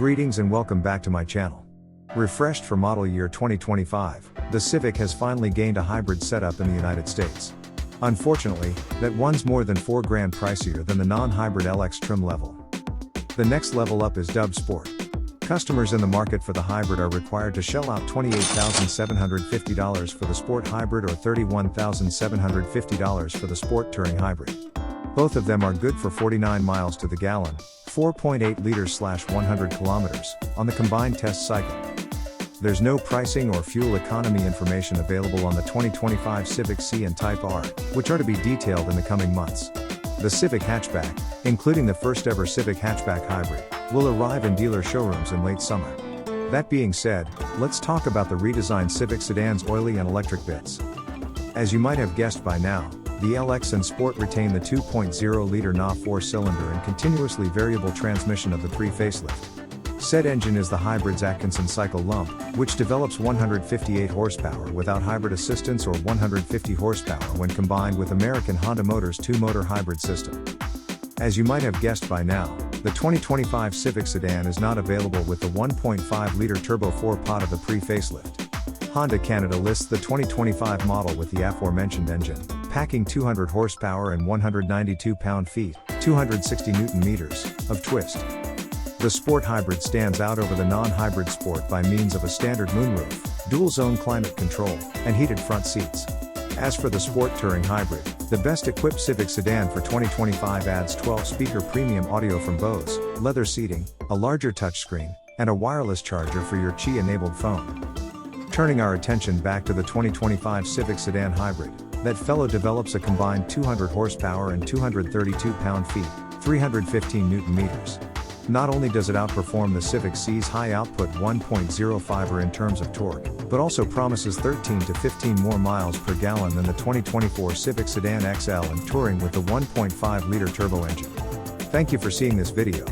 Greetings and welcome back to my channel. Refreshed for model year 2025, the Civic has finally gained a hybrid setup in the United States. Unfortunately, that one's more than $4,000 pricier than the non-hybrid LX trim level. The next level up is dubbed Sport. Customers in the market for the hybrid are required to shell out $28,750 for the Sport Hybrid or $31,750 for the Sport Touring Hybrid. Both of them are good for 49 miles to the gallon, 4.8 liters/100 kilometers, on the combined test cycle. There's no pricing or fuel economy information available on the 2025 Civic C and Type R, which are to be detailed in the coming months. The Civic hatchback, including the first ever Civic hatchback hybrid, will arrive in dealer showrooms in late summer. That being said, let's talk about the redesigned Civic sedan's oily and electric bits. As you might have guessed by now, the LX and Sport retain the 2.0-liter NA 4-cylinder and continuously variable transmission of the pre-facelift. Said engine is the hybrid's Atkinson cycle lump, which develops 158 horsepower without hybrid assistance or 150 horsepower when combined with American Honda Motors' two-motor hybrid system. As you might have guessed by now, the 2025 Civic sedan is not available with the 1.5-liter turbo 4-pot of the pre-facelift. Honda Canada lists the 2025 model with the aforementioned engine, packing 200 horsepower and 192 pound-feet, 260 Newton-meters, of twist. The Sport Hybrid stands out over the non-hybrid Sport by means of a standard moonroof, dual-zone climate control, and heated front seats. As for the Sport Touring Hybrid, the best-equipped Civic sedan for 2025 adds 12-speaker premium audio from Bose, leather seating, a larger touchscreen, and a wireless charger for your Qi-enabled phone. Turning our attention back to the 2025 Civic Sedan Hybrid, that fellow develops a combined 200 horsepower and 232 pound-feet, 315 Newton-meters. Not only does it outperform the Civic C's high-output 1.05er in terms of torque, but also promises 13 to 15 more miles per gallon than the 2024 Civic Sedan XL and Touring with the 1.5-liter turbo engine. Thank you for seeing this video.